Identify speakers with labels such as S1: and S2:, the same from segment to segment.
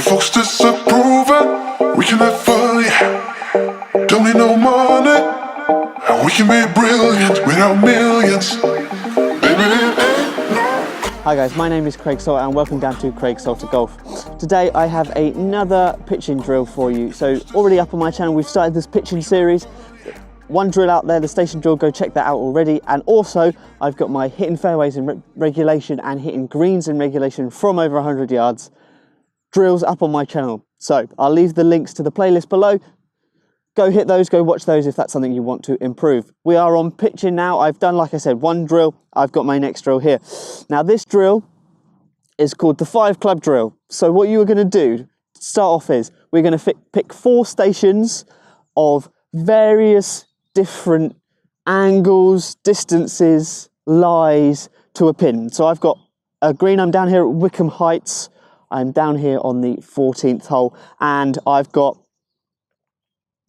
S1: folks disapproving, we can have fun, yeah. Don't need no money, and we can be brilliant without millions. Baby, it ain't no.
S2: Hi guys, my name is Craig Salter and welcome down to Craig Salter Golf. Today I have another pitching drill for you. So already up on my channel we've started this pitching series. One drill out there, the station drill, go check that out already. And also I've got my hitting fairways in regulation and hitting greens in regulation from over 100 yards drills up on my channel. So I'll leave the links to the playlist below. Go hit those, go watch those if that's something you want to improve. We are on pitching now. I've done, like I said, one drill. I've got my next drill here. Now this drill is called the 5 club drill. So what you are going to do to start off is we're going to pick 4 stations of various different angles, distances, lies to a pin. So I've got a green, I'm down here at Wickham Heights. I'm down here on the 14th hole and I've got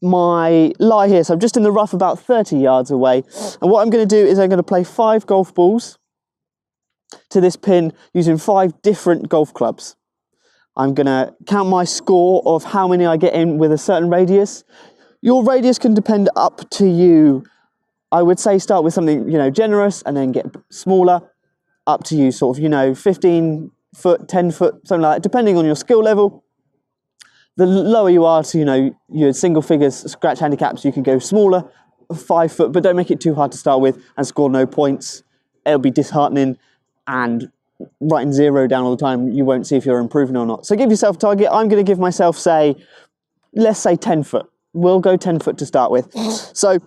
S2: my lie here, so I'm just in the rough about 30 yards away, and what I'm going to do is I'm going to play 5 golf balls to this pin using 5 different golf clubs. I'm going to count my score of how many I get in with a certain radius. Your radius can depend up to you. I would say start with something, you know, generous and then get smaller, up to you, sort of, you know, 15 foot, 10 foot, something like that, depending on your skill level. The lower you are to, you know, your single figures scratch handicaps, you can go smaller, 5 foot, but don't make it too hard to start with and score no points. It'll be disheartening, and writing 0 down all the time, you won't see if you're improving or not. So give yourself a target. I'm going to give myself, say, let's say 10 foot. We'll go 10 foot to start with. So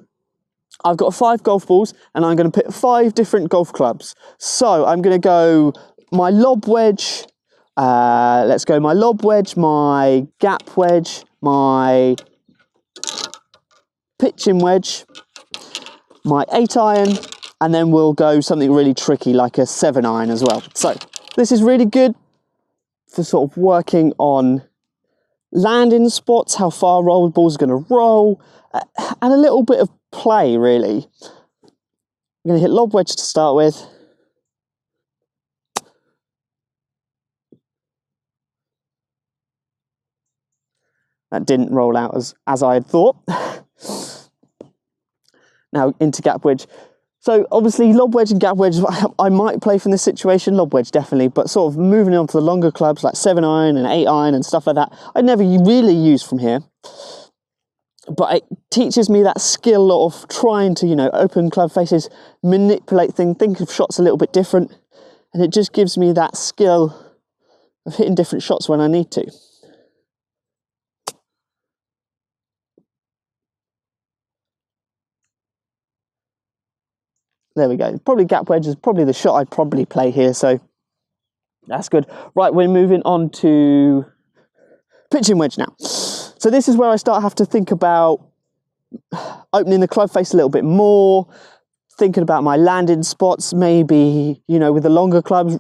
S2: I've got 5 golf balls and I'm going to pick 5 different golf clubs. So I'm going to go my lob wedge. Let's go my lob wedge, my gap wedge, my pitching wedge, my 8-iron, and then we'll go something really tricky like a 7-iron as well. So this is really good for sort of working on landing spots, how far roll balls are going to roll, and a little bit of play really. I'm going to hit lob wedge to start with. That didn't roll out as I had thought. Now into gap wedge. So obviously lob wedge and gap wedge, I might play from this situation, lob wedge definitely, but sort of moving on to the longer clubs like 7-iron and 8-iron and stuff like that, I never really use from here. But it teaches me that skill of trying to, you know, open club faces, manipulate things, think of shots a little bit different, and it just gives me that skill of hitting different shots when I need to. There we go. Probably gap wedge is probably the shot I'd probably play here, so that's good. Right, we're moving on to pitching wedge now. So this is where I have to think about opening the club face a little bit more, thinking about my landing spots, maybe, you know, with the longer clubs,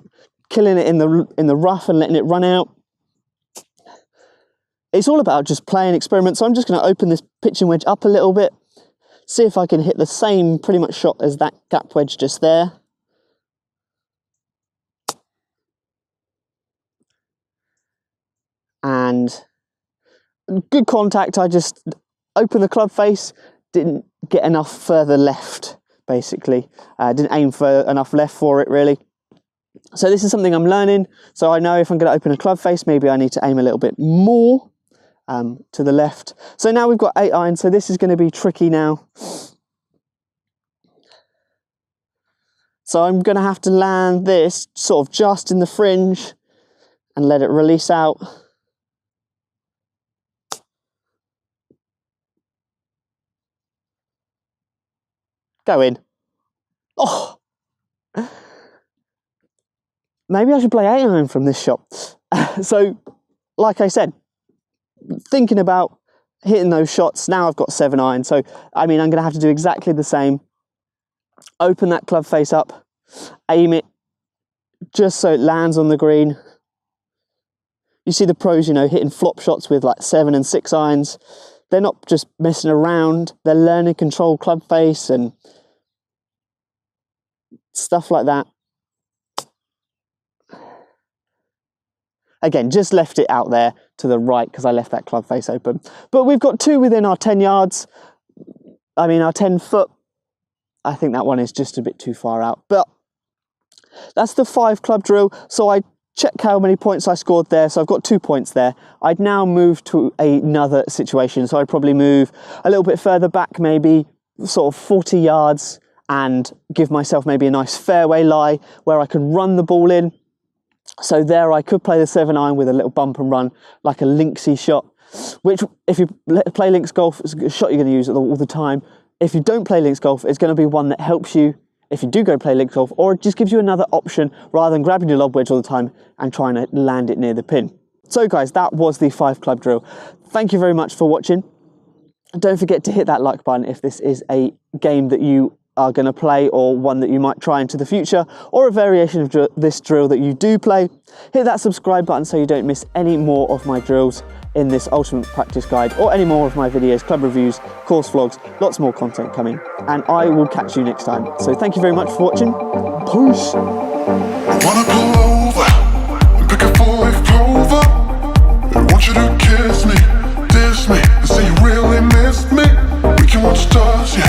S2: killing it in the rough and letting it run out. It's all about just playing experiments. So I'm just going to open this pitching wedge up a little bit. See if I can hit the same pretty much shot as that gap wedge just there. And good contact, I just opened the club face, didn't get enough further left, basically. Didn't aim for enough left for it, really. So this is something I'm learning. So I know if I'm going to open a club face, maybe I need to aim a little bit more to the left. So now we've got 8-iron, so this is going to be tricky now. So I'm going to have to land this sort of just in the fringe and let it release out. Go in. Oh! Maybe I should play 8-iron from this shot. So, like I said, thinking about hitting those shots, now I've got 7-iron. So, I mean, I'm going to have to do exactly the same. Open that club face up, aim it just so it lands on the green. You see the pros, you know, hitting flop shots with like 7 and 6 irons. They're not just messing around, they're learning control club face and stuff like that. Again, just left it out there to the right because I left that club face open. But we've got 2 within our 10 yards. I mean, our 10 foot. I think that one is just a bit too far out. But that's the 5 club drill. So I check how many points I scored there. So I've got 2 points there. I'd now move to another situation. So I'd probably move a little bit further back, maybe sort of 40 yards, and give myself maybe a nice fairway lie where I can run the ball in. So there I could play the 7-iron with a little bump and run, like a linksy shot, which if you play links golf, it's a shot you're going to use all the time. If you don't play links golf, it's going to be one that helps you if you do go play links golf, or it just gives you another option rather than grabbing your lob wedge all the time and trying to land it near the pin. So guys, that was the 5 club drill. Thank you very much for watching. Don't forget to hit that like button if this is a game that you are going to play, or one that you might try into the future, or a variation of this drill that you do play. Hit that subscribe button so you don't miss any more of my drills in this ultimate practice guide, or any more of my videos, club reviews, course vlogs, lots more content coming. And I will catch you next time. So thank you very much for watching. Peace.